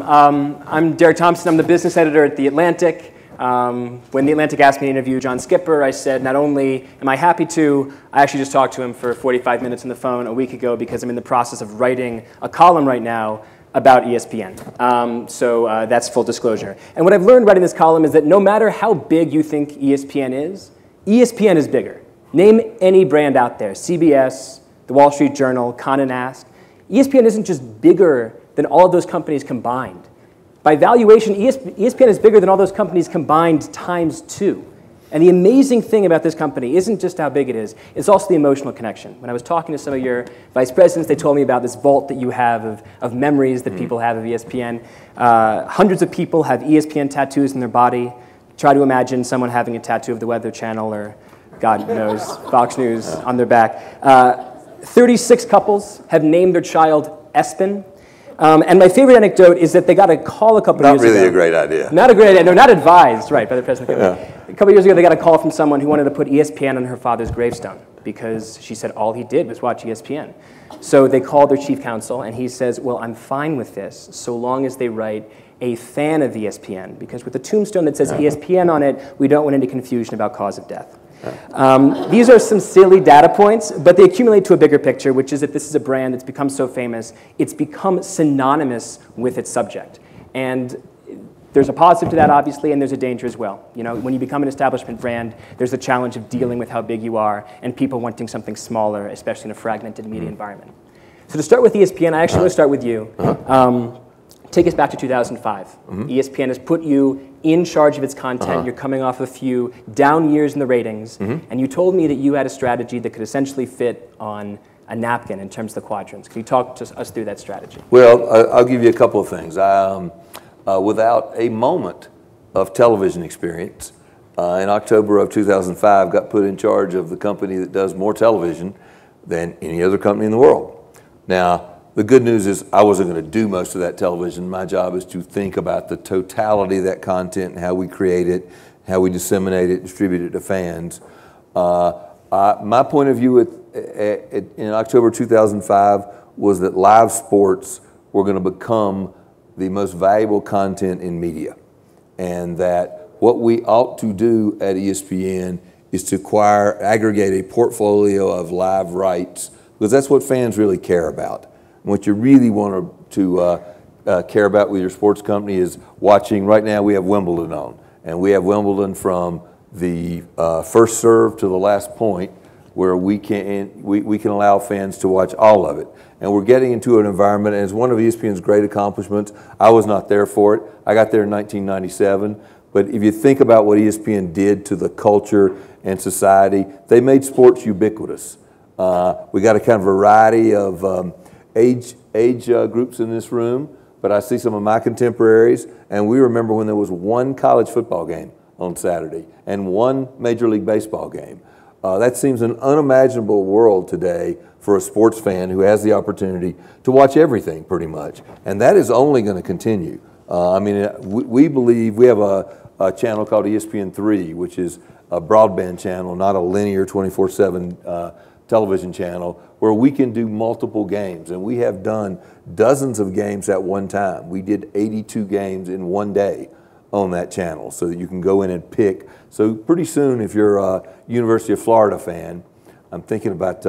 I'm Derek Thompson. I'm the business editor at The Atlantic. When The Atlantic asked me to interview John Skipper, I said, not only am I happy to, I actually just talked to him for 45 minutes on the phone a week ago because I'm in the process of writing a column right now about ESPN. So that's full disclosure. And what I've learned writing this column is that no matter how big you think ESPN is bigger. Name any brand out there, CBS, The Wall Street Journal, Condé Nast. ESPN isn't just bigger than all of those companies combined. By valuation, ESPN is bigger than all those companies combined times 2. And the amazing thing about this company isn't just how big it is, it's also the emotional connection. When I was talking to some of your vice presidents, they told me about this vault that you have of memories that people have of ESPN. Hundreds of people have ESPN tattoos in their body. Try to imagine someone having a tattoo of the Weather Channel or, God knows, Fox News on their back. 36 couples have named their child Aspen. And my favorite anecdote is that they got a call a couple years ago. Not really a great idea. Not a great idea. No, not advised, right, by the president. Yeah. A couple years ago, they got a call from someone who wanted to put ESPN on her father's gravestone because she said all he did was watch ESPN. So they called their chief counsel, and he says, well, I'm fine with this so long as they write a fan of ESPN, because with a tombstone that says ESPN on it, we don't want any confusion about cause of death. These are some silly data points, but they accumulate to a bigger picture, which is that this is a brand that's become so famous, it's become synonymous with its subject. And there's a positive to that, obviously, and there's a danger as well. You know, when you become an establishment brand, there's the challenge of dealing with how big you are and people wanting something smaller, especially in a fragmented media environment. So to start with ESPN, I actually want to start with you. Take us back to 2005. ESPN has put you in charge of its content. You're coming off a few down years in the ratings. And you told me that you had a strategy that could essentially fit on a napkin in terms of the quadrants. Can you talk to us through that strategy? Well, I'll give you a couple of things. Without a moment of television experience, in October of 2005, got put in charge of the company that does more television than any other company in the world. Now, the good news is I wasn't going to do most of that television. My job is to think about the totality of that content and how we create it, how we disseminate it, distribute it to fans. My point of view in October 2005 was that live sports were going to become the most valuable content in media, and that what we ought to do at ESPN is to aggregate a portfolio of live rights, because that's what fans really care about. What you really want to care about with your sports company is watching. Right now we have Wimbledon on, and we have Wimbledon from the first serve to the last point, where we can allow fans to watch all of it. And we're getting into an environment, and it's one of ESPN's great accomplishments. I was not there for it. I got there in 1997. But if you think about what ESPN did to the culture and society, they made sports ubiquitous. We got a kind of variety of age groups in this room, but I see some of my contemporaries, and we remember when there was one college football game on Saturday and one Major League Baseball game. That seems an unimaginable world today for a sports fan who has the opportunity to watch everything pretty much, and that is only going to continue. I mean, we believe we have a channel called ESPN3, which is a broadband channel, not a linear 24/7 television channel, where we can do multiple games, and we have done dozens of games at one time. We did 82 games in one day on that channel, so that you can go in and pick. So pretty soon, if you're a University of Florida fan, I'm thinking about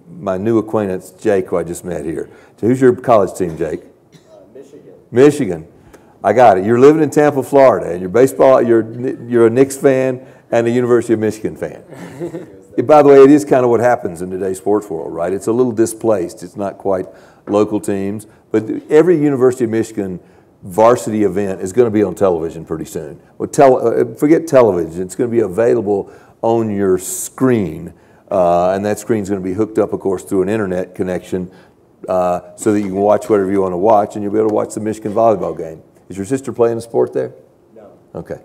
my new acquaintance, Jake, who I just met here. So who's your college team, Jake? Michigan. Michigan. I got it. You're living in Tampa, Florida, and you're a Knicks fan and a University of Michigan fan. By the way, it is kind of what happens in today's sports world, right? It's a little displaced. It's not quite local teams. But every University of Michigan varsity event is going to be on television pretty soon. Well, forget television. It's going to be available on your screen. And that screen's going to be hooked up, of course, through an internet connection so that you can watch whatever you want to watch, and you'll be able to watch the Michigan volleyball game. Is your sister playing a sport there? No. Okay.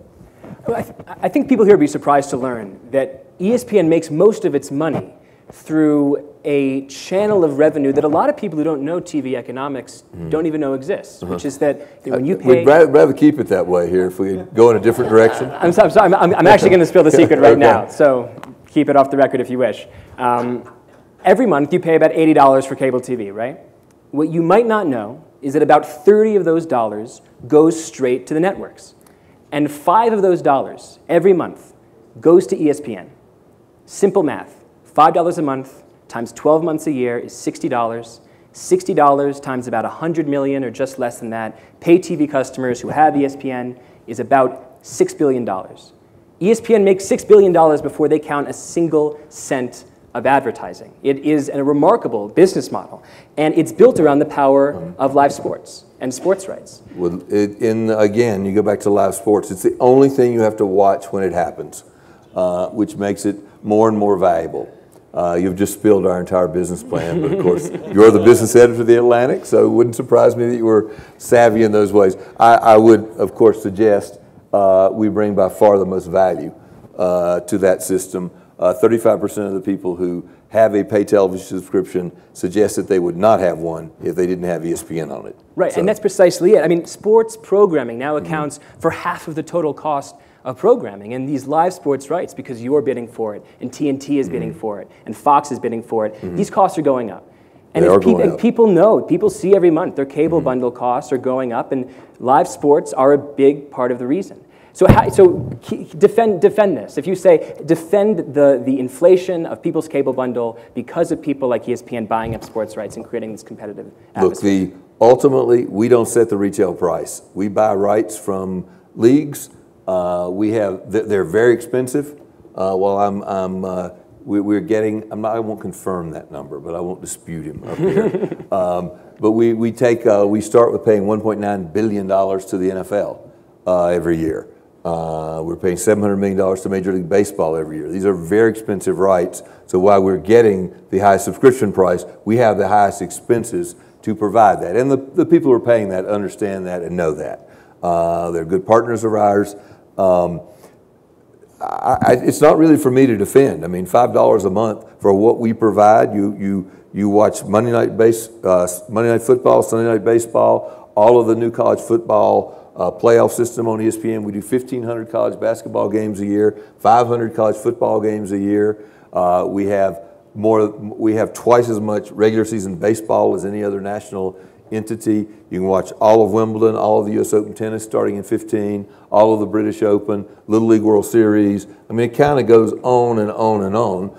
Well, I think people here would be surprised to learn that ESPN makes most of its money through a channel of revenue that a lot of people who don't know TV economics don't even know exists, which is that when you pay... We'd rather keep it that way here if we go in a different direction. I'm sorry, I'm actually going to spill the secret right now, so keep it off the record if you wish. Every month you pay about $80 for cable TV, right? What you might not know is that about 30 of those dollars goes straight to the networks. And 5 of those dollars every month goes to ESPN. Simple math. $5 a month times 12 months a year is $60. $60 times about 100 million, or just less than that, pay TV customers who have ESPN is about $6 billion. ESPN makes $6 billion before they count a single cent of advertising. It is a remarkable business model, and it's built around the power of live sports and sports rights. Well, again, you go back to live sports, it's the only thing you have to watch when it happens, which makes it more and more valuable. You've just spilled our entire business plan, but of course, you're the business editor of The Atlantic, so it wouldn't surprise me that you were savvy in those ways. I would, of course, suggest we bring by far the most value to that system. 35% of the people who have a pay television subscription suggest that they would not have one if they didn't have ESPN on it. Right, so, and that's precisely it. I mean, sports programming now accounts for half of the total cost of programming, and these live sports rights, because you're bidding for it, and TNT is bidding for it, and Fox is bidding for it, these costs are going up. And, and people know, people see every month their cable bundle costs are going up, and live sports are a big part of the reason. So, defend this. If you say defend the inflation of people's cable bundle because of people like ESPN buying up sports rights and creating this competitive atmosphere. Look, ultimately, we don't set the retail price. We buy rights from leagues. They're very expensive. We're getting. I won't confirm that number, but I won't dispute him up here. But we start with paying $1.9 billion to the NFL every year. We're paying $700 million to Major League Baseball every year. These are very expensive rights. So while we're getting the highest subscription price, we have the highest expenses to provide that. And the people who are paying that understand that and know that. They're good partners of ours. It's not really for me to defend. I mean, $5 a month for what we provide. You watch Monday night football, Sunday night baseball, all of the new college football playoff system on ESPN. We do 1,500 college basketball games a year, 500 college football games a year. We have twice as much regular season baseball as any other national entity. You can watch all of Wimbledon, all of the U.S. Open tennis starting in 2015, all of the British Open, Little League World Series. I mean, it kind of goes on and on and on,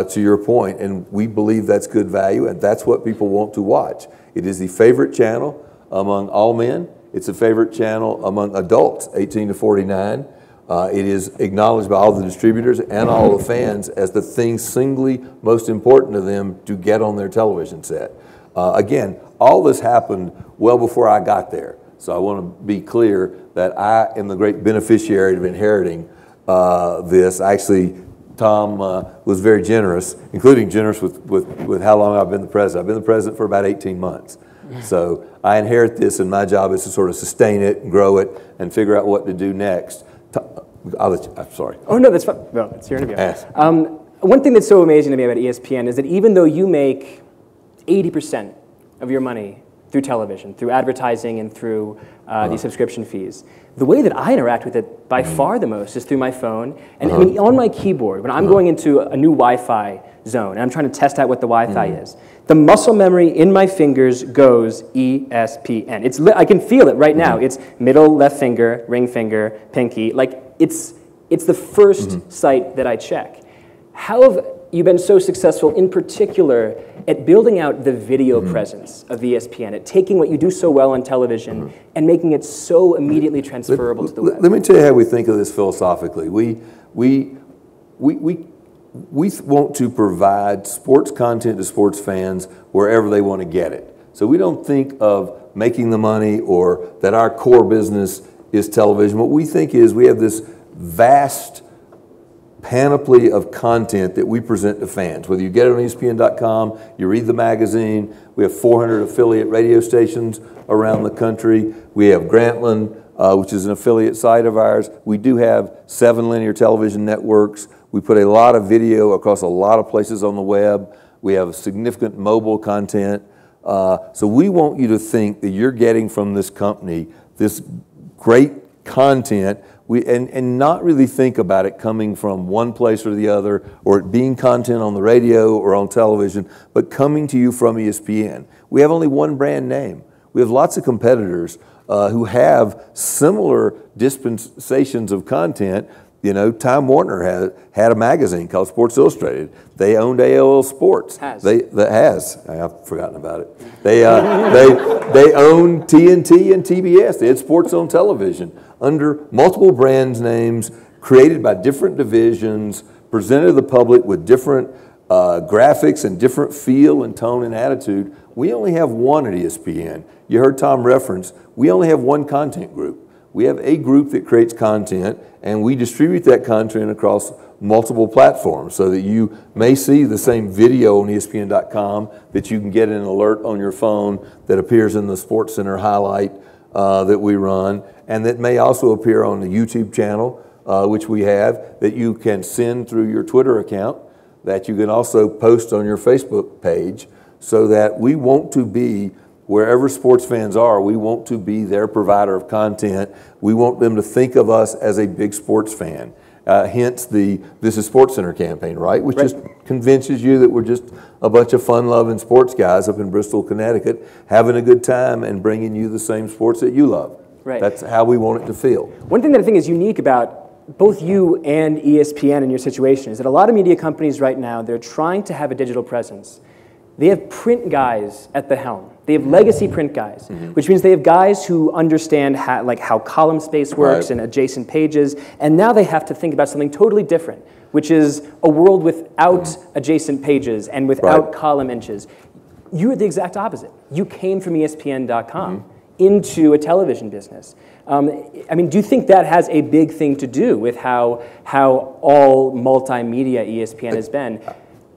to your point, and we believe that's good value, and that's what people want to watch. It is the favorite channel among all men. It's a favorite channel among adults, 18 to 49. It is acknowledged by all the distributors and all the fans as the thing singly most important to them to get on their television set. Again, all this happened well before I got there. So I want to be clear that I am the great beneficiary of inheriting this. Actually, Tom was very generous, including generous with how long I've been the president. I've been the president for about 18 months. So I inherit this, and my job is to sort of sustain it and grow it and figure out what to do next. I'm sorry. Oh, no, that's fine. Well, it's your interview. One thing that's so amazing to me about ESPN is that even though you make 80% of your money through television, through advertising, and through these subscription fees, the way that I interact with it by far the most is through my phone. And I mean, on my keyboard, when I'm going into a new Wi-Fi zone, and I'm trying to test out what the Wi-Fi is, the muscle memory in my fingers goes ESPN. I can feel it right now. It's middle left finger, ring finger, pinky. Like, it's the first site that I check. How have you been so successful, in particular, at building out the video presence of ESPN, at taking what you do so well on television and making it so immediately transferable to the web? Let me tell you how we think of this philosophically. We want to provide sports content to sports fans wherever they want to get it. So we don't think of making the money or that our core business is television. What we think is we have this vast panoply of content that we present to fans. Whether you get it on ESPN.com, you read the magazine, we have 400 affiliate radio stations around the country. We have Grantland, which is an affiliate site of ours. We do have 7 linear television networks. We put a lot of video across a lot of places on the web. We have significant mobile content. So we want you to think that you're getting from this company this great content and not really think about it coming from one place or the other, or it being content on the radio or on television, but coming to you from ESPN. We have only one brand name. We have lots of competitors who have similar dispensations of content. You know, Time Warner had a magazine called Sports Illustrated. They owned AOL Sports. I've forgotten about it. They owned TNT and TBS. They had sports on television under multiple brands names, created by different divisions, presented to the public with different graphics and different feel and tone and attitude. We only have one at ESPN. You heard Tom reference, we only have one content group. We have a group that creates content, and we distribute that content across multiple platforms so that you may see the same video on ESPN.com that you can get an alert on your phone that appears in the Sports Center highlight that we run, and that may also appear on the YouTube channel, which we have, that you can send through your Twitter account, that you can also post on your Facebook page, so that we want to be wherever sports fans are, we want to be their provider of content. We want them to think of us as a big sports fan. Hence the This is Sports Center campaign, right? Which just convinces you that we're just a bunch of fun-loving sports guys up in Bristol, Connecticut, having a good time and bringing you the same sports that you love. Right. That's how we want it to feel. One thing that I think is unique about both you and ESPN in your situation is that a lot of media companies right now, they're trying to have a digital presence. They have print guys at the helm. They have legacy print guys, which means they have guys who understand how column space works and adjacent pages, and now they have to think about something totally different, which is a world without adjacent pages and without column inches. You are the exact opposite. You came from ESPN.com into a television business. I mean, do you think that has a big thing to do with how all multimedia ESPN has been?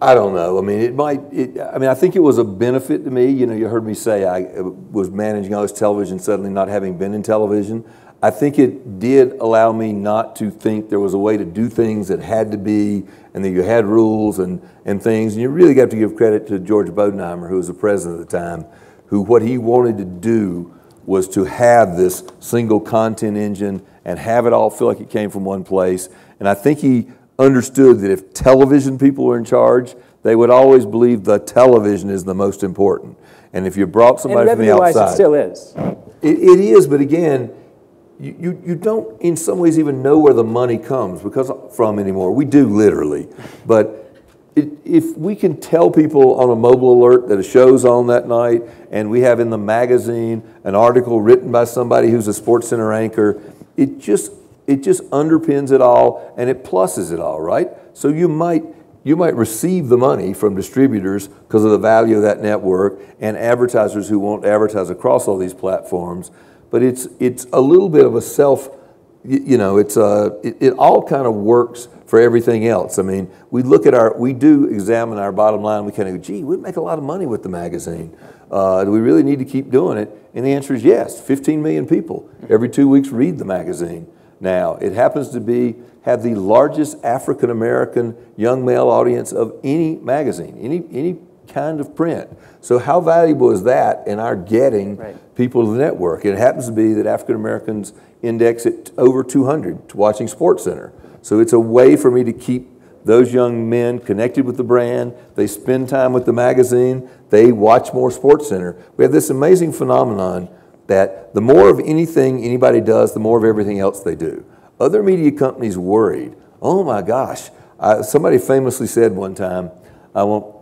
I don't know. I mean, I think it was a benefit to me. You know, you heard me say I was managing all this television, suddenly not having been in television. I think it did allow me not to think there was a way to do things that had to be, and that you had rules and things. And you really got to give credit to George Bodenheimer, who was the president at the time, who what he wanted to do was to have this single content engine and have it all feel like it came from one place. And I think he understood that if television people were in charge, they would always believe the television is the most important. And if you brought somebody from the outside, it still is. It is, but again, you don't in some ways even know where the money comes from anymore. We do literally, but if we can tell people on a mobile alert that a show's on that night, and we have in the magazine an article written by somebody who's a Sports Center anchor, it just underpins it all, and it pluses it all, right? So you might receive the money from distributors because of the value of that network, and advertisers who won't advertise across all these platforms. But it's a little bit of a it all kind of works for everything else. I mean, we do examine our bottom line. We kind of go, gee, we make a lot of money with the magazine. Do we really need to keep doing it? And the answer is yes. 15 million people every 2 weeks read the magazine. Now, it happens to have the largest African-American young male audience of any magazine, any kind of print. So how valuable is that in our getting people to the network? It happens to be that African-Americans index at over 200 to watching Sports Center. So it's a way for me to keep those young men connected with the brand. They spend time with the magazine. They watch more Sports Center. We have this amazing phenomenon that the more of anything anybody does, the more of everything else they do. Other media companies worried, oh my gosh. Somebody famously said one time, I won't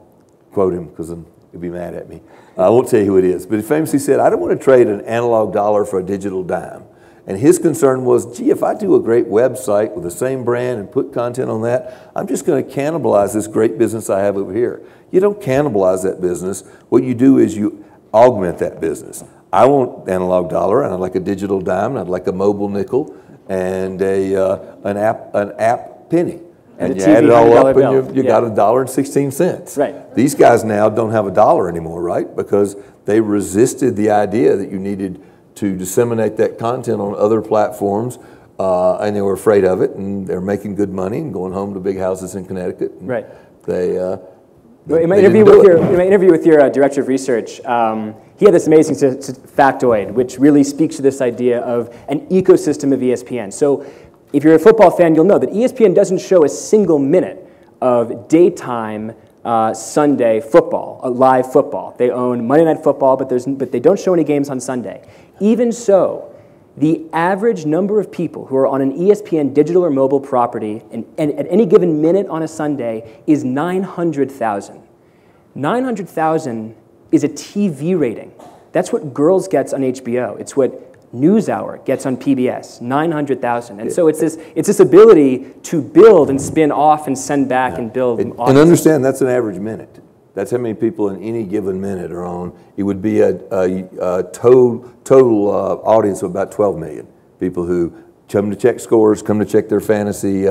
quote him because he'll be mad at me. I won't tell you who it is, but he famously said, I don't want to trade an analog dollar for a digital dime. And his concern was, gee, if I do a great website with the same brand and put content on that, I'm just going to cannibalize this great business I have over here. You don't cannibalize that business. What you do is you augment that business. I want analog dollar, and I'd like a digital dime, and I'd like a mobile nickel, and an app penny. And you add it all up, and you got $1.16. Right. These guys now don't have a dollar anymore, right? Because they resisted the idea that you needed to disseminate that content on other platforms, and they were afraid of it, and they're making good money and going home to big houses in Connecticut. Right. In my interview with your director of research, he had this amazing factoid, which really speaks to this idea of an ecosystem of ESPN. So if you're a football fan, you'll know that ESPN doesn't show a single minute of daytime Sunday football, live football. They own Monday Night Football, but they don't show any games on Sunday. Even so, the average number of people who are on an ESPN digital or mobile property and at any given minute on a Sunday is 900,000. 900,000 is a TV rating. That's what Girls gets on HBO. It's what NewsHour gets on PBS, 900,000. And so it's this ability to build and spin off and send back and build. And understand that's an average minute. That's how many people in any given minute are on. It would be a total audience of about 12 million people who come to check scores, come to check their fantasy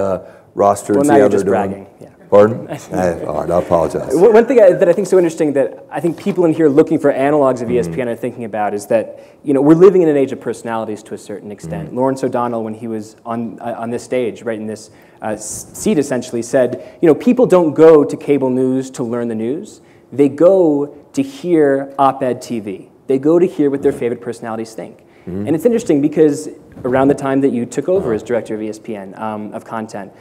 roster. Well, and now see you're how just they're bragging. doing. Yeah. Pardon? All right, I apologize. One thing that I think is so interesting that I think people in here looking for analogs of ESPN are thinking about is that we're living in an age of personalities to a certain extent. Lawrence O'Donnell, when he was on this stage, right in this seat essentially, said, people don't go to cable news to learn the news. They go to hear op-ed TV. They go to hear what their favorite personalities think. And it's interesting because around the time that you took over as director of ESPN of content,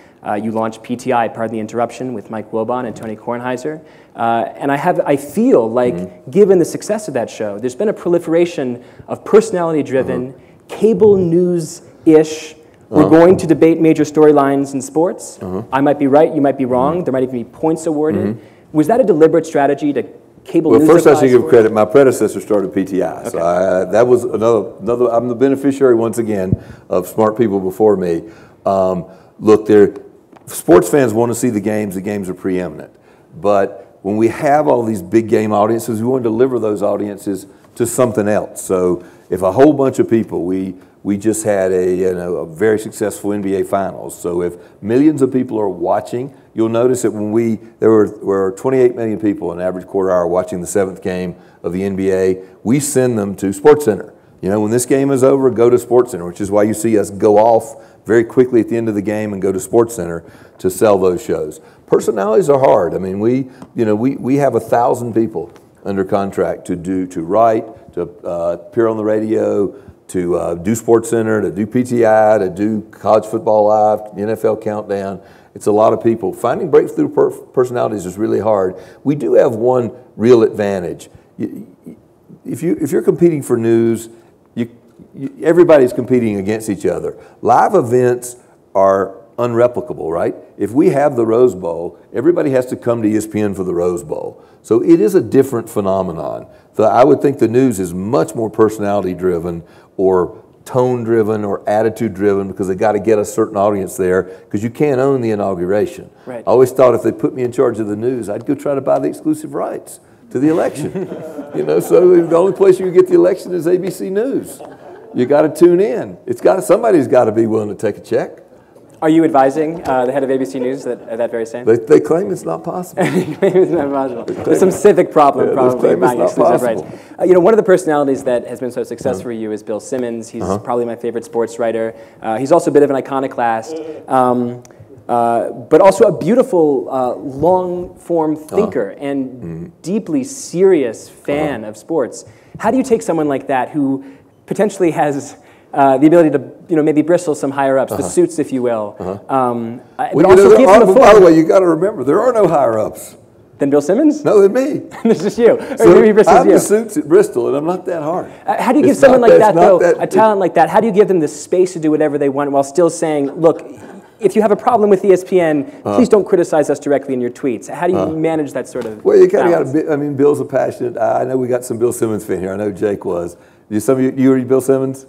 you launched PTI, Pardon the Interruption, with Mike Wilbon and Tony Kornheiser. And I feel like, given the success of that show, there's been a proliferation of personality-driven, cable news-ish. We're going to debate major storylines in sports. I might be right, you might be wrong. There might even be points awarded. Was that a deliberate strategy to cable news? Well, first I should give credit. My predecessor started PTI, okay. So that was another. I'm the beneficiary once again of smart people before me. Look, sports fans want to see the games. The games are preeminent, but when we have all these big game audiences, we want to deliver those audiences to something else. So if a whole bunch of people, we just had a very successful NBA Finals. So if millions of people are watching, you'll notice that there were 28 million people an average quarter hour watching the 7th game of the NBA. We send them to SportsCenter. When this game is over, go to SportsCenter, which is why you see us go off very quickly at the end of the game and go to SportsCenter to sell those shows. Personalities are hard. I mean, we have 1,000 people under contract to write, to appear on the radio, to do SportsCenter, to do PTI, to do College Football Live, NFL Countdown. It's a lot of people. Finding breakthrough personalities is really hard. We do have one real advantage. If you're competing for news, everybody's competing against each other. Live events are unreplicable, right? If we have the Rose Bowl, everybody has to come to ESPN for the Rose Bowl. So it is a different phenomenon. So I would think the news is much more personality-driven or tone-driven or attitude-driven because they got to get a certain audience there because you can't own the inauguration. Right. I always thought if they put me in charge of the news, I'd go try to buy the exclusive rights to the election. So the only place you can get the election is ABC News. You got to tune in. Somebody's got to be willing to take a check. Are you advising the head of ABC News that very same? They claim it's not possible. They claim it's not possible. There's some civic problem probably buying exclusive rights. One of the personalities that has been so successful for you is Bill Simmons. He's probably my favorite sports writer. He's also a bit of an iconoclast, but also a beautiful long-form thinker and deeply serious fan of sports. How do you take someone like that who potentially has the ability to, maybe bristle some higher ups, the suits, if you will. But also give them a by the way, you got to remember there are no higher ups. Than Bill Simmons? No, than me. This is you. So maybe bristles I'm you. the suits at Bristol, and I'm not that hard. How do you give someone like that, though, a talent like that? How do you give them the space to do whatever they want while still saying, look, if you have a problem with ESPN, please don't criticize us directly in your tweets. How do you manage that sort of? Well, you kind of got to. I mean, Bill's a passionate. I know we got some Bill Simmons fan here. I know Jake was. Some of you read Bill Simmons?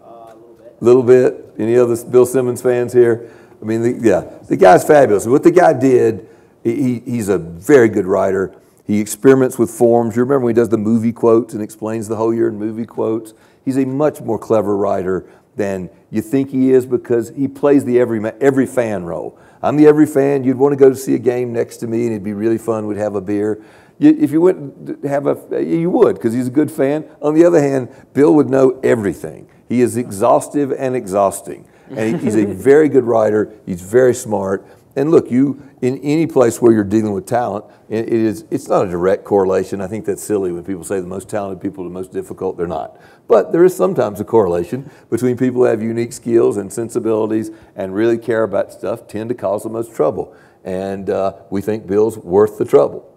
A little bit. Any other Bill Simmons fans here? I mean, the guy's fabulous. What the guy did, he's a very good writer. He experiments with forms. You remember when he does the movie quotes and explains the whole year in movie quotes? He's a much more clever writer than you think he is because he plays the every fan role. I'm the every fan. You'd want to go to see a game next to me, and it'd be really fun. We'd have a beer. If you went to have you would because he's a good fan. On the other hand, Bill would know everything. He is exhaustive and exhausting. And he's a very good writer. He's very smart. And look, in any place where you're dealing with talent, it's not a direct correlation. I think that's silly when people say the most talented people are the most difficult. They're not. But there is sometimes a correlation between people who have unique skills and sensibilities and really care about stuff tend to cause the most trouble. And we think Bill's worth the trouble.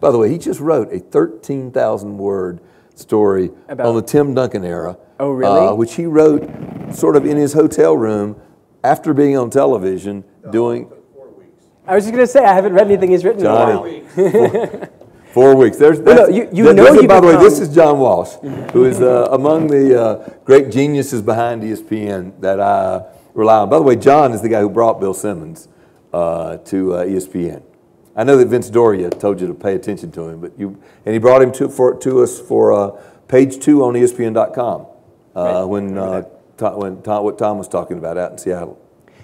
By the way, he just wrote a 13,000-word story on the Tim Duncan era. Oh, really? Which he wrote sort of in his hotel room after being on television doing... 4 weeks. I was just going to say, I haven't read anything he's written Johnny. in a while. 4 weeks. By the way, this is John Walsh, who is among the great geniuses behind ESPN that I rely on. By the way, John is the guy who brought Bill Simmons to ESPN. I know that Vince Doria told you to pay attention to him, and he brought him to us for page 2 on ESPN.com what Tom was talking about out in Seattle.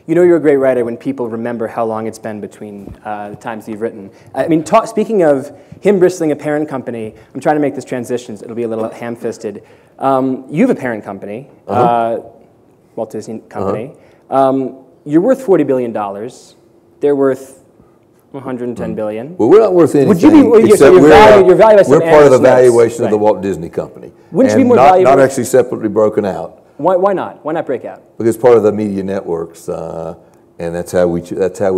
You know you're a great writer when people remember how long it's been between the times you've written. I mean, speaking of him bristling a parent company, I'm trying to make this transition. So it'll be a little ham-fisted. You have a parent company, Walt Disney Company. You're worth $40 billion. They're worth $110 billion. Well, we're not worth anything. Would you be, except so we're part of the valuation of the Walt Disney Company. Wouldn't you be more valuable? Not actually separately broken out. Why not? Why not break out? Because part of the media networks, and that's how we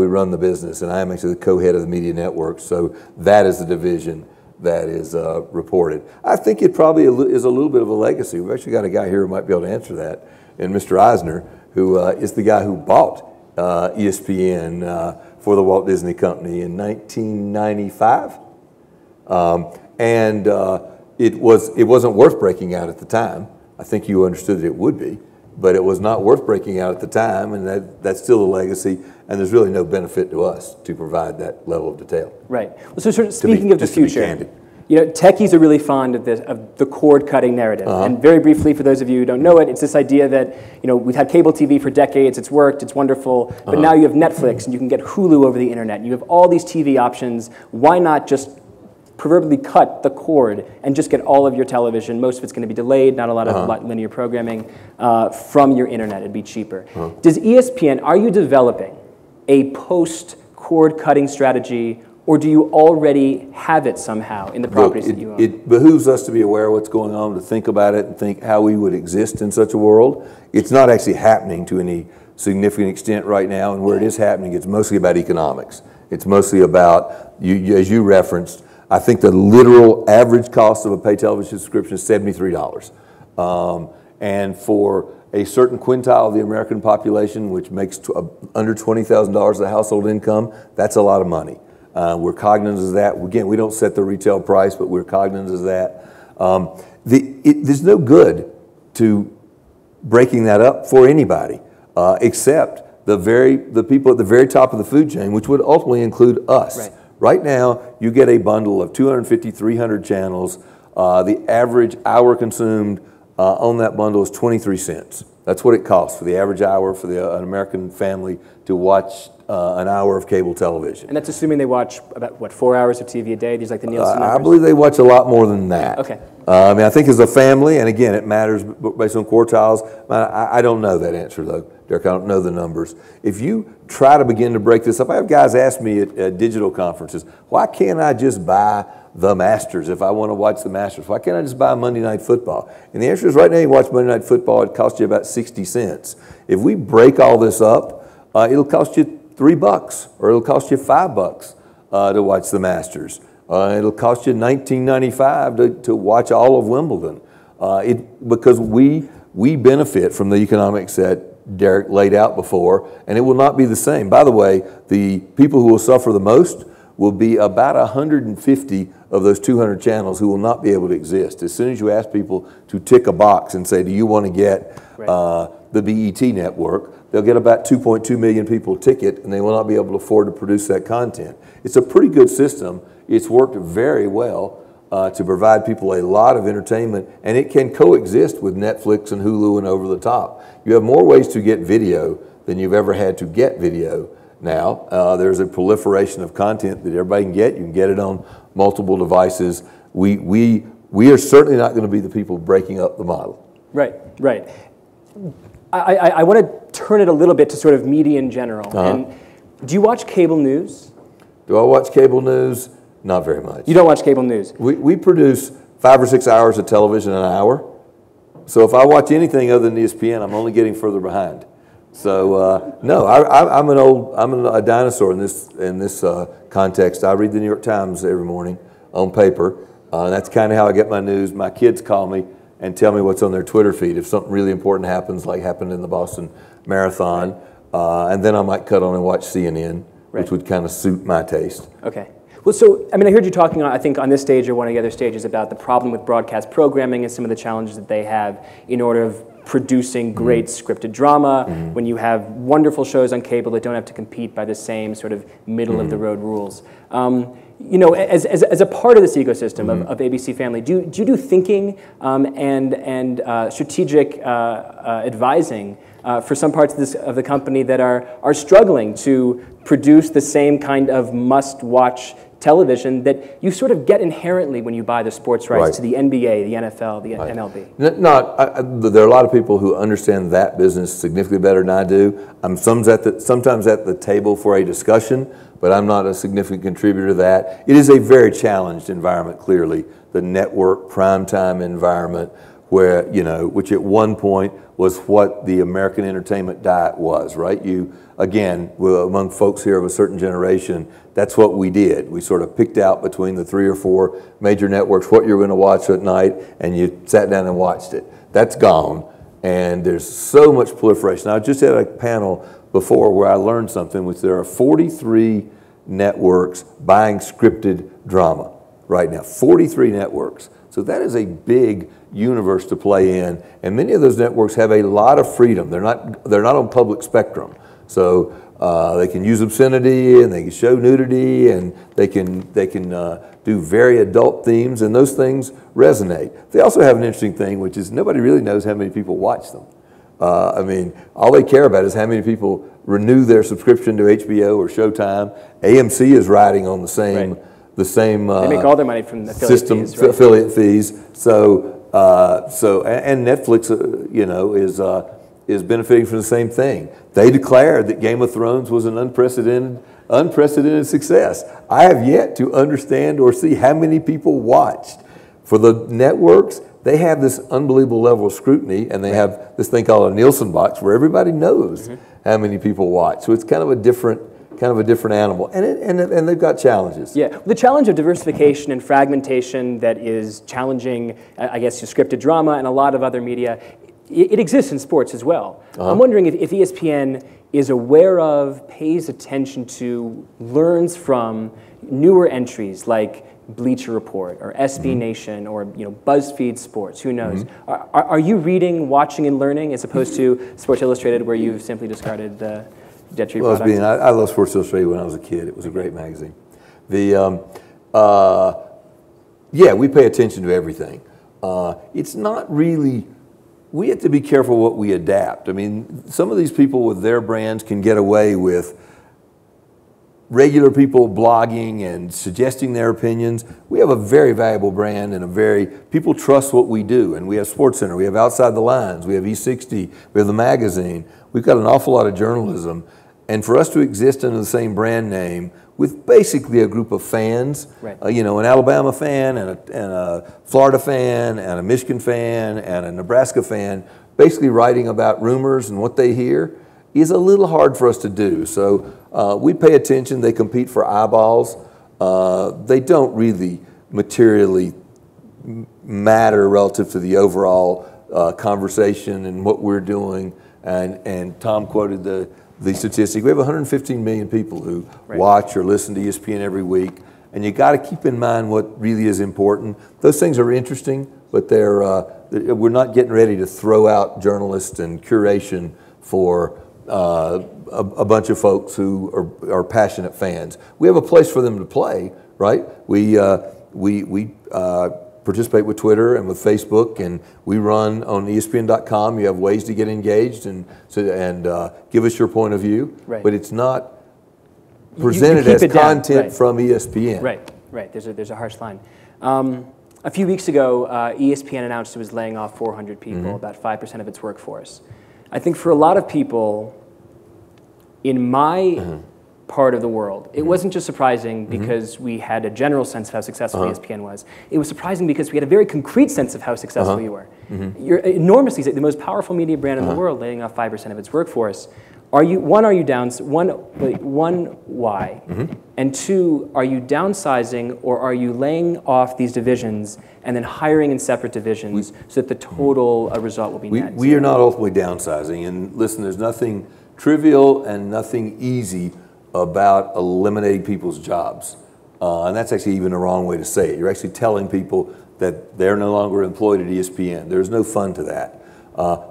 run the business. And I am actually the co-head of the media network, so that is the division that is reported. I think it probably is a little bit of a legacy. We've actually got a guy here who might be able to answer that, and Mr. Eisner, who is the guy who bought ESPN for the Walt Disney Company in 1995, it wasn't worth breaking out at the time. I think you understood that it would be, but it was not worth breaking out at the time, and that's still a legacy, and there's really no benefit to us to provide that level of detail. Right. Well, so sort of speaking of the future, you know, techies are really fond of the cord-cutting narrative. And very briefly, for those of you who don't know it, it's this idea that, you know, we've had cable TV for decades, it's worked, it's wonderful, but now you have Netflix, and you can get Hulu over the internet, and you have all these TV options. Why not just proverbially cut the cord and just get all of your television? Most of it's going to be delayed, not a lot of linear programming, from your internet. It'd be cheaper. Does ESPN, are you developing a post-cord cutting strategy, or do you already have it somehow in the properties that you own? It behooves us to be aware of what's going on, to think about it and think how we would exist in such a world. It's not actually happening to any significant extent right now, and where it is happening, it's mostly about economics. It's mostly about, as you referenced, I think the literal average cost of a pay television subscription is $73. And for a certain quintile of the American population, which makes under $20,000 a household income, that's a lot of money. We're cognizant of that. Again, we don't set the retail price, but we're cognizant of that. There's no good to breaking that up for anybody, except the people at the very top of the food chain, which would ultimately include us. Right. Right now, you get a bundle of 250, 300 channels. The average hour consumed on that bundle is 23 cents. That's what it costs for the average hour for an American family to watch an hour of cable television. And that's assuming they watch about, what, 4 hours of TV a day? These like the Nielsen numbers? I believe they watch a lot more than that. Okay. I mean, I think as a family, and again, it matters based on quartiles. I don't know that answer, though, Derek. I don't know the numbers. If you try to begin to break this up, I have guys ask me at digital conferences, why can't I just buy the Masters if I want to watch the Masters? Why can't I just buy Monday Night Football? And the answer is right now, you watch Monday Night Football, it costs you about 60 cents. If we break all this up, it'll cost you $3, or it'll cost you $5 to watch the Masters. It'll cost you $19.95 to watch all of Wimbledon. Because we benefit from the economics that Derek laid out before, and it will not be the same. By the way, the people who will suffer the most will be about 150 of those 200 channels who will not be able to exist. As soon as you ask people to tick a box and say, do you want to get the BET network, they'll get about 2.2 million people ticket, and they will not be able to afford to produce that content. It's a pretty good system. It's worked very well to provide people a lot of entertainment, and it can coexist with Netflix and Hulu and over the top. You have more ways to get video than you've ever had to get video now. There's a proliferation of content that everybody can get. You can get it on multiple devices. We are certainly not going to be the people breaking up the model. Right, right. I want to turn it a little bit to sort of media in general. And do you watch cable news? Do I watch cable news? Not very much. You don't watch cable news? We produce 5 or 6 hours of television an hour. So if I watch anything other than ESPN, I'm only getting further behind. So no, I'm a dinosaur in this context. I read the New York Times every morning. on paper. That's kind of how I get my news. My kids call me and tell me what's on their Twitter feed if something really important happens, like happened in the Boston Marathon. And then I might cut on and watch CNN, which would kind of suit my taste. Okay. Well, so, I mean, I heard you talking, I think, on this stage or one of the other stages about the problem with broadcast programming and some of the challenges that they have in order of producing great scripted drama when you have wonderful shows on cable that don't have to compete by the same sort of middle-of-the-road rules. You know, as a part of this ecosystem of ABC Family, do you do thinking and strategic advising for some parts of the company that are struggling to produce the same kind of must-watch television that you sort of get inherently when you buy the sports rights to the NBA, the NFL, the MLB? There are a lot of people who understand that business significantly better than I do. I'm sometimes at the table for a discussion, but I'm not a significant contributor to that. It is a very challenged environment, clearly, the network primetime environment, where, you know, which at one point was what the American entertainment diet was, right? Again, among folks here of a certain generation, that's what we did. We sort of picked out between the 3 or 4 major networks what you were going to watch at night, and you sat down and watched it. That's gone, and there's so much proliferation. I just had a panel before where I learned something, which there are 43 networks buying scripted drama right now. 43 networks. So that is a big universe to play in, and many of those networks have a lot of freedom. They're not on public spectrum, so they can use obscenity and they can show nudity and they can do very adult themes, and those things resonate. They also have an interesting thing, which is nobody really knows how many people watch them. I mean, all they care about is how many people renew their subscription to HBO or Showtime. AMC is riding on the same. The same they make all their money from affiliate system, fees, right? affiliate fees. And Netflix, you know, is benefiting from the same thing. They declared that Game of Thrones was an unprecedented success. I have yet to understand or see how many people watched. For the networks, they have this unbelievable level of scrutiny, and they have this thing called a Nielsen box where everybody knows how many people watch. So it's kind of a different animal, and they've got challenges. Yeah, the challenge of diversification and fragmentation that is challenging, I guess, scripted drama and a lot of other media, it exists in sports as well. I'm wondering if ESPN is aware of, pays attention to, learns from newer entries like Bleacher Report or SB Nation or BuzzFeed Sports, who knows? Are you reading, watching, and learning as opposed to Sports Illustrated where you've simply discarded the I love Sports Illustrated when I was a kid. It was a great magazine. Yeah, we pay attention to everything. It's not really, we have to be careful what we adapt. I mean, some of these people with their brands can get away with regular people blogging and suggesting their opinions. We have a very valuable brand and people trust what we do. And we have SportsCenter, we have Outside the Lines, we have E60, we have the magazine. We've got an awful lot of journalism. And for us to exist under the same brand name with basically a group of fans, an Alabama fan and a Florida fan and a Michigan fan and a Nebraska fan, basically writing about rumors and what they hear, is a little hard for us to do. So we pay attention. They compete for eyeballs. They don't really materially matter relative to the overall conversation and what we're doing. And Tom quoted the statistic. We have 115 million people who watch or listen to ESPN every week, and you got to keep in mind what really is important. Those things are interesting, but we're not getting ready to throw out journalists and curation for a bunch of folks who are passionate fans. We have a place for them to play, right? We participate with Twitter and with Facebook, and we run on ESPN.com. You have ways to get engaged and give us your point of view, but it's not presented as content from ESPN. Right. There's a harsh line. A few weeks ago, ESPN announced it was laying off 400 people, about 5% of its workforce. I think for a lot of people in my part of the world, it wasn't just surprising because we had a general sense of how successful ESPN was. It was surprising because we had a very concrete sense of how successful you were. You're enormously, the most powerful media brand in the world, laying off 5% of its workforce. Are you why? And two, are you downsizing or are you laying off these divisions and then hiring in separate divisions so that the total result will be net? We are not ultimately downsizing. And listen, there's nothing trivial and nothing easy about eliminating people's jobs. And that's actually even a wrong way to say it. You're actually telling people that they're no longer employed at ESPN. There's no fun to that.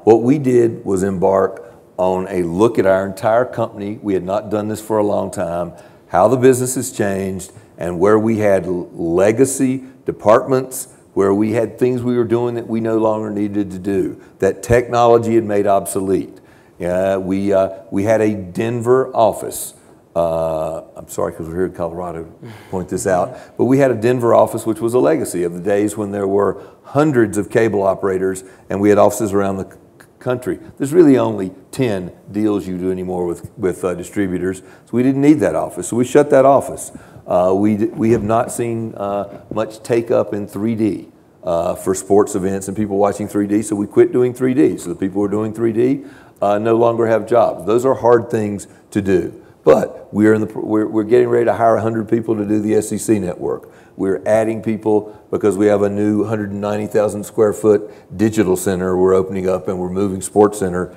What we did was embark on a look at our entire company. We had not done this for a long time, how the business has changed, and where we had legacy departments, where we had things we were doing that we no longer needed to do, that technology had made obsolete. We had a Denver office. I'm sorry because we're here in Colorado to point this out, but we had a Denver office which was a legacy of the days when there were hundreds of cable operators and we had offices around the country. There's really only 10 deals you do anymore with distributors, so we didn't need that office, so we shut that office. We have not seen much take up in 3D for sports events and people watching 3D, so we quit doing 3D. So the people who are doing 3D no longer have jobs. Those are hard things to do. But we're getting ready to hire 100 people to do the SEC network. We're adding people because we have a new 190,000 square foot digital center we're opening up, and we're moving Sports Center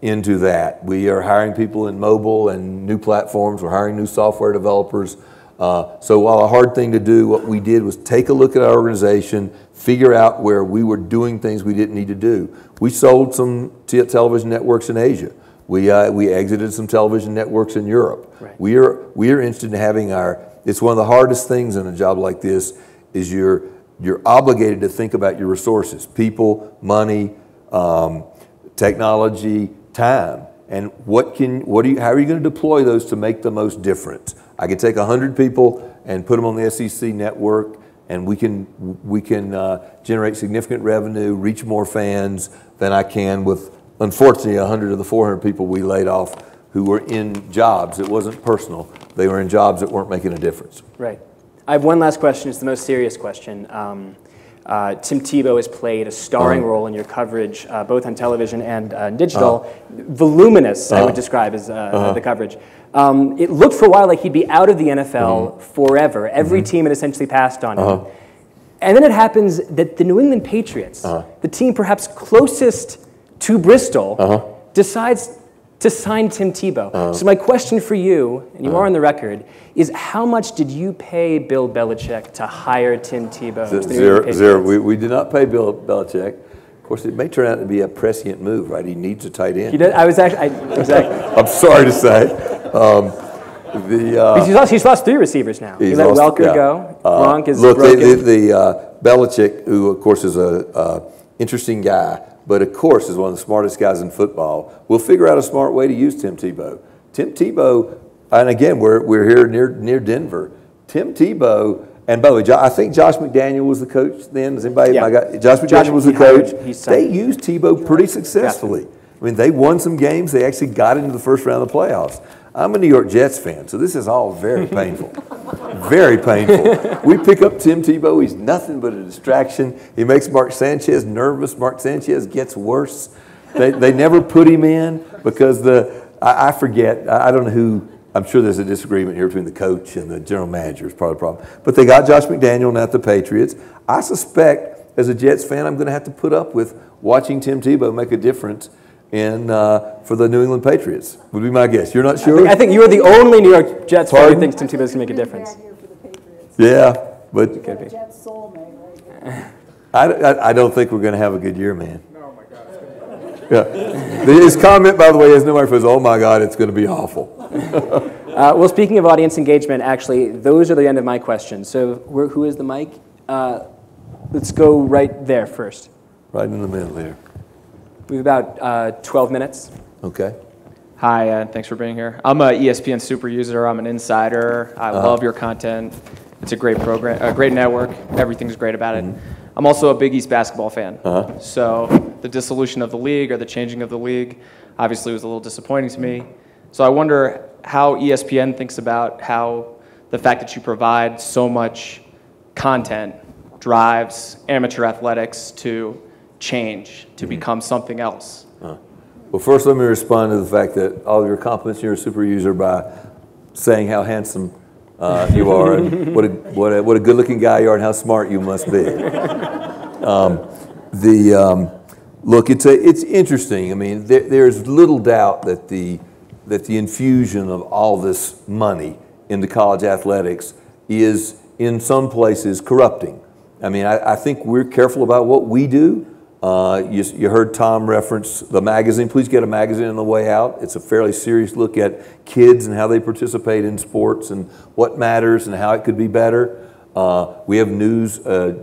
into that. We are hiring people in mobile and new platforms. We're hiring new software developers. So while a hard thing to do, what we did was take a look at our organization, figure out where we were doing things we didn't need to do. We sold some television networks in Asia. We exited some television networks in Europe. Right. We are interested in having it's one of the hardest things in a job like this is you're obligated to think about your resources, people, money, technology, time, and how are you going to deploy those to make the most difference? I can take 100 people and put them on the SEC network, and we can generate significant revenue, reach more fans than I can with, unfortunately, 100 of the 400 people we laid off who were in jobs. It wasn't personal. They were in jobs that weren't making a difference. Right. I have one last question. It's the most serious question. Tim Tebow has played a starring role in your coverage, both on television and digital. Voluminous, I would describe as the coverage. It looked for a while like he'd be out of the NFL forever. Every team had essentially passed on him. And then it happens that the New England Patriots, the team perhaps closest to Bristol, decides to sign Tim Tebow. So my question for you, and you are on the record, is how much did you pay Bill Belichick to hire Tim Tebow? Zero. We did not pay Bill Belichick. Of course, it may turn out to be a prescient move, right? He needs a tight end. He does, exactly. I'm sorry to say. He's lost 3 receivers now. He let Welker go. Gronk is broken. The Belichick, who of course is a interesting guy, but of course is one of the smartest guys in football, will figure out a smart way to use Tim Tebow. Tim Tebow, and again, we're here near Denver. Tim Tebow, and by the way, I think Josh McDaniel was the coach then. Does anybody? Yeah. Josh McDaniel was the coach. They used Tebow pretty successfully. I mean, they won some games. They actually got into the first round of the playoffs. I'm a New York Jets fan, so this is all very painful. Very painful. We pick up Tim Tebow. He's nothing but a distraction. He makes Mark Sanchez nervous. Mark Sanchez gets worse. They never put him in because I forget. I don't know who. I'm sure there's a disagreement here between the coach and the general manager is part of the problem. But they got Josh McDaniel now at the Patriots. I suspect, as a Jets fan, I'm going to have to put up with watching Tim Tebow make a difference for the New England Patriots, would be my guess. You're not sure? I think you are the only New York Jets fan who thinks Tim Tebow is going to make a difference. Yeah, but Jets soulmate right there. I don't think we're going to have a good year, man. Oh my God. Yeah. His comment, by the way, is nobody says, "Oh my God, it's going to be awful." Well, speaking of audience engagement, actually, those are the end of my questions. So, who is the mic? Let's go right there first. Right in the middle there. We have about 12 minutes. Okay. Hi, thanks for being here. I'm an ESPN super user. I'm an insider. I love your content. It's a great program, a great network. Everything's great about it. I'm also a Big East basketball fan. So the dissolution of the league or the changing of the league obviously was a little disappointing to me. So I wonder how ESPN thinks about how the fact that you provide so much content drives amateur athletics to change, to become something else. Well, first let me respond to the fact that all of your compliments, you're a super user by saying how handsome you are and what a good-looking guy you are and how smart you must be. Look, it's interesting. I mean, there's little doubt that the infusion of all this money into college athletics is in some places corrupting. I mean, I think we're careful about what we do. You heard Tom reference the magazine. Please get a magazine on the way out. It's a fairly serious look at kids and how they participate in sports and what matters and how it could be better. We have news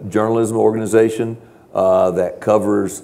journalism organization that covers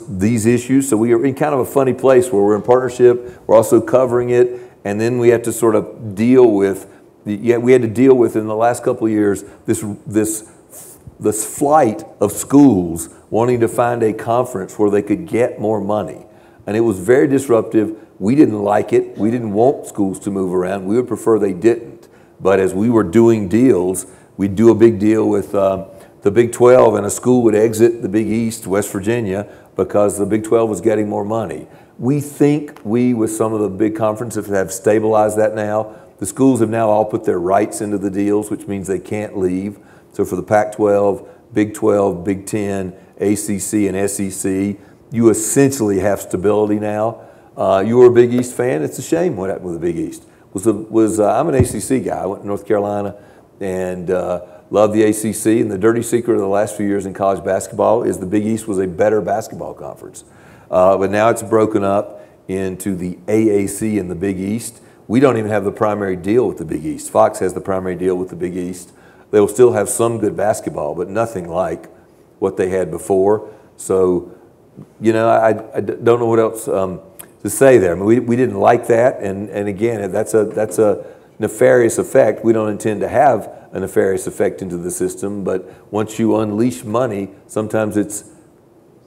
these issues. So we are in kind of a funny place where we're in partnership. We're also covering it, and then we have to sort of deal with. We had to deal with in the last couple of years this flight of schools wanting to find a conference where they could get more money. And it was very disruptive. We didn't like it. We didn't want schools to move around. We would prefer they didn't. But as we were doing deals, we'd do a big deal with the Big 12, and a school would exit the Big East, West Virginia, because the Big 12 was getting more money. We think with some of the big conferences, have stabilized that now. The schools have now all put their rights into the deals, which means they can't leave. So for the Pac-12, Big 12, Big 10, ACC, and SEC, you essentially have stability now. You were a Big East fan. It's a shame what happened with the Big East. I'm an ACC guy. I went to North Carolina and loved the ACC. And the dirty secret of the last few years in college basketball is the Big East was a better basketball conference. But now it's broken up into the AAC and the Big East. We don't even have the primary deal with the Big East. Fox has the primary deal with the Big East. They will still have some good basketball, but nothing like what they had before. So, I don't know what else to say there. I mean, we didn't like that, and again, that's a nefarious effect. We don't intend to have a nefarious effect into the system, but once you unleash money, sometimes it's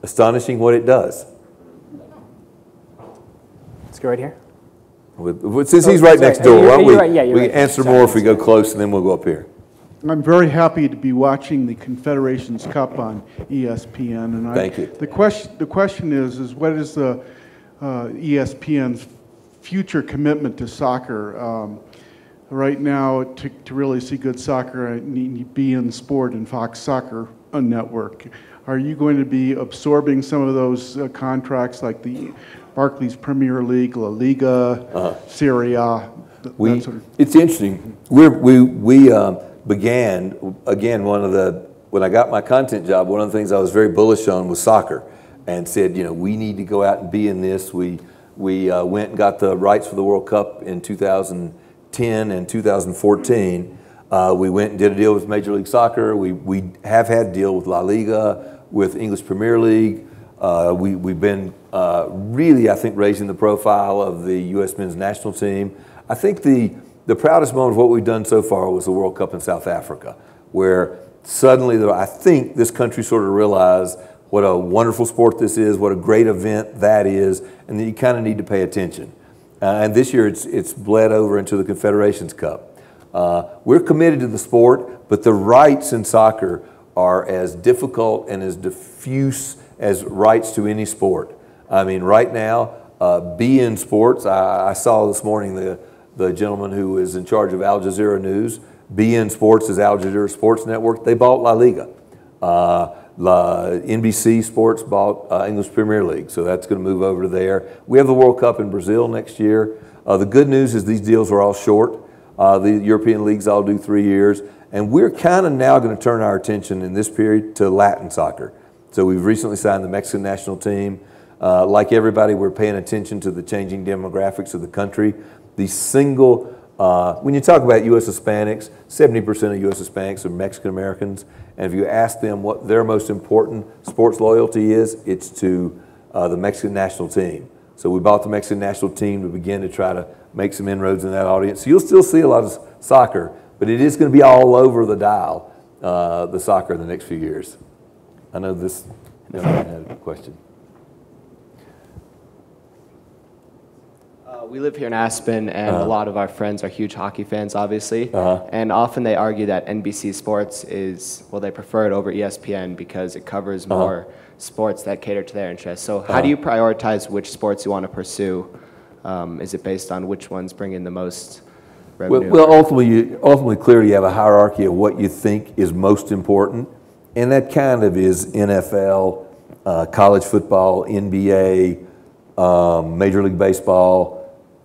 astonishing what it does. Let's go right here. Since he's right next door, why don't we right. answer more if we go close, and then we'll go up here. I'm very happy to be watching the Confederations Cup on ESPN. And Thank you. The question is what is the ESPN's future commitment to soccer? Right now, to really see good soccer, I need to be in sport and Fox Soccer Network. Are you going to be absorbing some of those contracts like the Barclays Premier League, La Liga, Serie A? It's interesting. We began, again, when I got my content job, one of the things I was very bullish on was soccer, and said, we need to go out and be in this. We went and got the rights for the World Cup in 2010 and 2014. We went and did a deal with Major League Soccer. We have had a deal with La Liga, with English Premier League. We've been really, I think, raising the profile of the U.S. men's national team. I think the proudest moment of what we've done so far was the World Cup in South Africa, where suddenly I think this country sort of realized what a wonderful sport this is, what a great event that is, and that you kind of need to pay attention. And this year it's bled over into the Confederations Cup. We're committed to the sport, but the rights in soccer are as difficult and as diffuse as rights to any sport. I mean, right now, BN Sports, I saw this morning the gentleman who is in charge of Al Jazeera News. BN Sports is Al Jazeera Sports Network. They bought La Liga. NBC Sports bought English Premier League, so that's going to move over to there. We have the World Cup in Brazil next year. The good news is these deals are all short. The European leagues all do 3 years. And we're kind of now going to turn our attention in this period to Latin soccer. So we've recently signed the Mexican national team. Like everybody, we're paying attention to the changing demographics of the country. When you talk about U.S. Hispanics, 70% of U.S. Hispanics are Mexican Americans. And if you ask them what their most important sports loyalty is, it's to the Mexican national team. So we bought the Mexican national team to begin to try to make some inroads in that audience. So you'll still see a lot of soccer, but it is going to be all over the dial, the soccer in the next few years. I know this young man had a question. We live here in Aspen, and a lot of our friends are huge hockey fans, obviously. And often they argue that NBC Sports is, well, they prefer it over ESPN because it covers more sports that cater to their interests. So how do you prioritize which sports you want to pursue? Is it based on which ones bring in the most revenue? Well, ultimately, clearly, you have a hierarchy of what you think is most important, and that kind of is NFL, college football, NBA, Major League Baseball,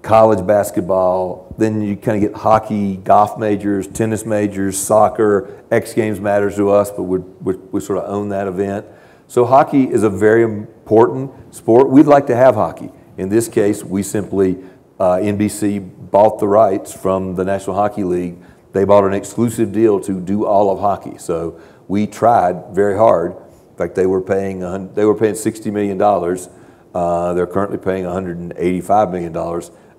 college basketball. Then you kind of get hockey, golf majors, tennis majors, soccer. X Games matters to us, but we sort of own that event. So hockey is a very important sport. We'd like to have hockey. In this case, we simply, NBC bought the rights from the National Hockey League. They bought an exclusive deal to do all of hockey. So we tried very hard. In fact, they were paying $60 million. They're currently paying $185 million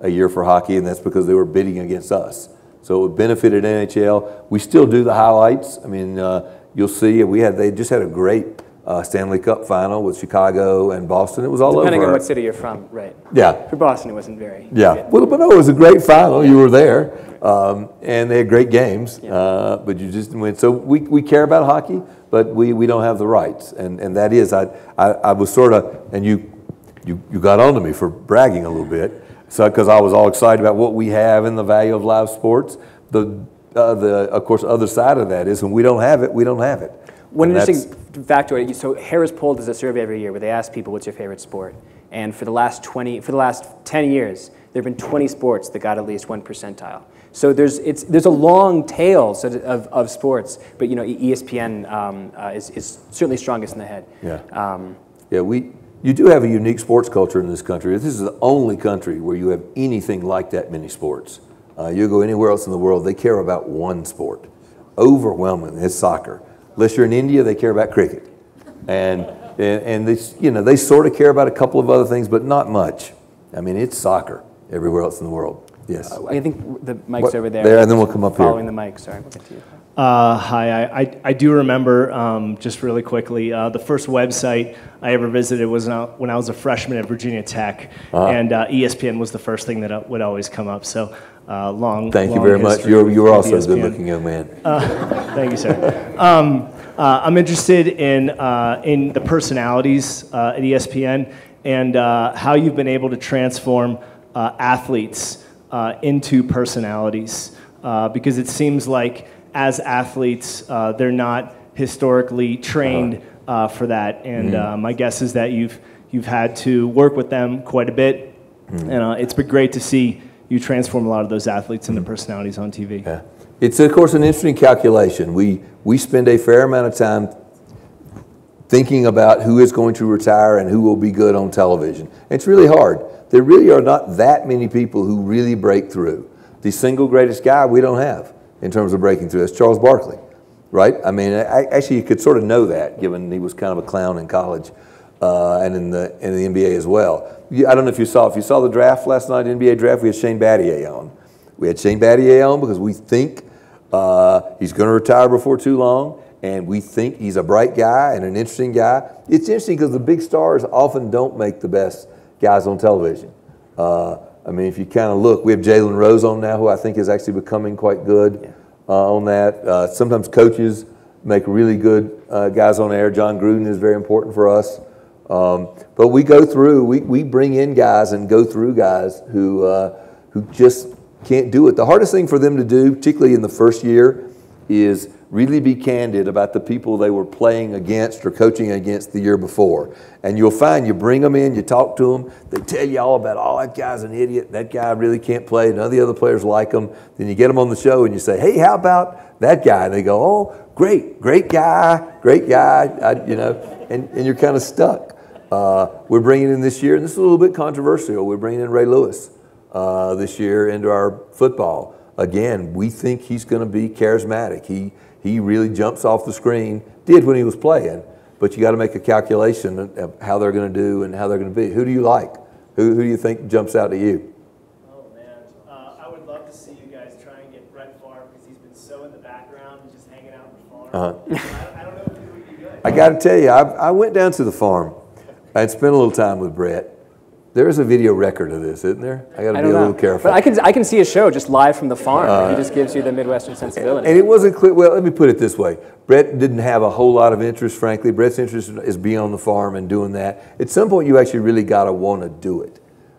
a year for hockey, and that's because they were bidding against us. So it benefited NHL. We still do the highlights. I mean, you'll see they just had a great Stanley Cup final with Chicago and Boston. It was all Depending over. on what city you're from, right? Yeah. For Boston, it wasn't very. Yeah. Good. Well, but no, it was a great final. You were there, and they had great games. But you just went. So we care about hockey, but we don't have the rights, and that is I was sort of, and you got onto me for bragging a little bit, so because I was all excited about what we have and the value of live sports. The of course other side of that is when we don't have it, we don't have it. One interesting factoid. So Harris Poll does a survey every year where they ask people, "What's your favorite sport?" And for the last 10 years, there have been 20 sports that got at least 1 percentile. So there's a long tail of sports, but ESPN is certainly strongest in the head. You do have a unique sports culture in this country. This is the only country where you have anything like that many sports. You go anywhere else in the world, they care about one sport. Overwhelmingly, it's soccer. Unless you're in India, they care about cricket. And they sort of care about a couple of other things, but not much. I mean, it's soccer everywhere else in the world. Yes. I think the mic's over there. There, and then we'll come up here. Following the mic, sorry, we'll get to you. Hi, I do remember, just really quickly, the first website I ever visited was when I was a freshman at Virginia Tech, and ESPN was the first thing that would always come up. So Thank you very much. You're also a good-looking young man. Thank you, sir. I'm interested in the personalities at ESPN and how you've been able to transform athletes into personalities, because it seems like as athletes, they're not historically trained for that, and my guess is that you've had to work with them quite a bit, and it's been great to see you transform a lot of those athletes into personalities on TV. Yeah. It's, of course, an interesting calculation. We spend a fair amount of time thinking about who is going to retire and who will be good on television. It's really hard. There really are not that many people who really break through. The single greatest guy we don't have in terms of breaking through is Charles Barkley, right? I mean, actually, you could sort of know that, given he was kind of a clown in college and in the NBA as well. I don't know if you saw the draft last night, NBA draft. We had Shane Battier on. We had Shane Battier on because we think he's going to retire before too long, and we think he's a bright guy and an interesting guy. It's interesting because the big stars often don't make the best guys on television. I mean, if you kind of look, we have Jalen Rose on now, who I think is actually becoming quite good on that. Sometimes coaches make really good guys on air. John Gruden is very important for us. But we go through, we bring in guys and go through guys who just can't do it. The hardest thing for them to do, particularly in the first year, is really be candid about the people they were playing against or coaching against the year before. And you'll find you bring them in, you talk to them, they tell you all about, oh, that guy's an idiot, that guy really can't play, none of the other players like him. Then you get them on the show and you say, hey, how about that guy? And they go, oh, great guy, and you're kind of stuck. We're bringing in this year, and this is a little bit controversial, we're bringing in Ray Lewis this year into our football. Again, we think he's going to be charismatic. He really jumps off the screen, did when he was playing, but you got to make a calculation of how they're going to do and how they're going to be. Who do you like? Who do you think jumps out to you? Oh, man. I would love to see you guys try and get Brett Favre because he's been so in the background and just hanging out in the farm. I don't know if he would be good. I got to tell you, I went down to the farm and spent a little time with Brett. There is a video record of this, isn't there? I got to be a little careful. But I can see a show just live from the farm. He just gives you the Midwestern sensibility. And it wasn't clear. Well, let me put it this way. Brett didn't have a whole lot of interest, frankly. Brett's interest is being on the farm and doing that. At some point, you actually really got to want to do it,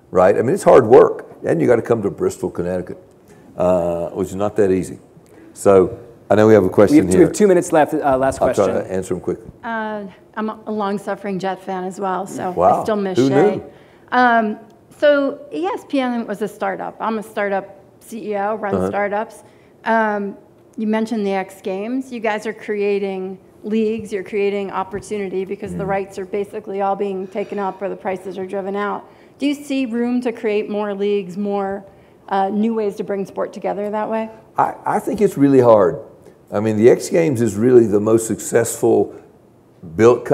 right? I mean, it's hard work. And you got to come to Bristol, Connecticut, which is not that easy. So I know we have a question here. We have 2 minutes left. Last question. I'll try to answer them quickly. I'm a long-suffering Jet fan as well, so wow. I still miss Who Shea. knew? So ESPN was a startup. I'm a startup CEO, run startups. You mentioned the X Games. You guys are creating leagues. You're creating opportunity because the rights are basically all being taken up or the prices are driven out. Do you see room to create more leagues, more new ways to bring sport together that way? I think it's really hard. I mean, the X Games is really the most successful, built,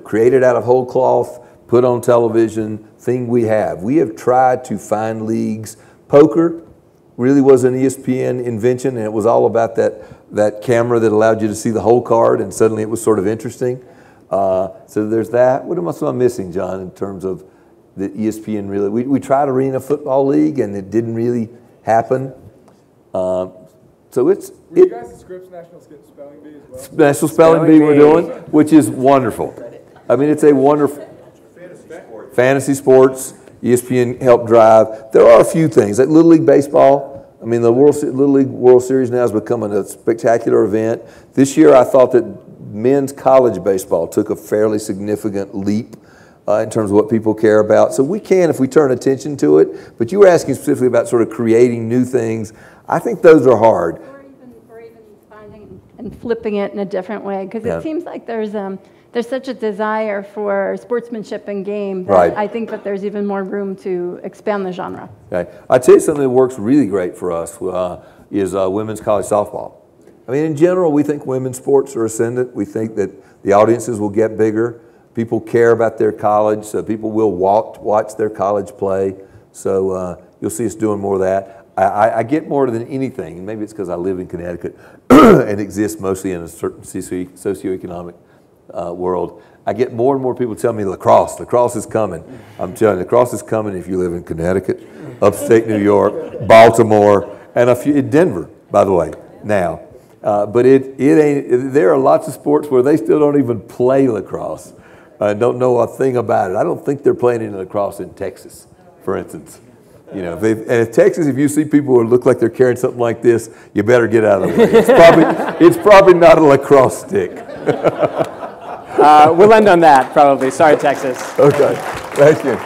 created out of whole cloth, put on television thing we have. We have tried to find leagues. Poker really was an ESPN invention, and it was all about that camera that allowed you to see the whole card, and suddenly it was sort of interesting. So there's that. What am I missing, John, in terms of the ESPN really? We tried Arena Football League, and it didn't really happen. So Were you guys at Scripps National Spelling Bee as well? National Spelling Bee we're doing, which is wonderful. I mean, it's a wonderful fantasy sports. ESPN helped drive. There are a few things like Little League baseball. I mean, the Little League World Series now is becoming a spectacular event. This year, I thought that men's college baseball took a fairly significant leap in terms of what people care about. So we can if we turn attention to it. But you were asking specifically about sort of creating new things. I think those are hard. Or even finding and flipping it in a different way, because it seems like there's such a desire for sportsmanship and game that I think that there's even more room to expand the genre. Okay. I'll tell you something that works really great for us is women's college softball. I mean, in general, we think women's sports are ascendant. We think that the audiences will get bigger. People care about their college, so people will watch their college play. So you'll see us doing more of that. I get more than anything, and maybe it's because I live in Connecticut and exist mostly in a certain socioeconomic world. I get more and more people tell me lacrosse is coming. I'm telling you, lacrosse is coming if you live in Connecticut, upstate New York, Baltimore, and Denver, by the way, now. But it ain't. There are lots of sports where they still don't even play lacrosse. I don't know a thing about it. I don't think they're playing any lacrosse in Texas, for instance. If Texas, if you see people who look like they're carrying something like this, you better get out of the way. It's probably not a lacrosse stick. We'll end on that, probably. Sorry, Texas. Okay. Thank you.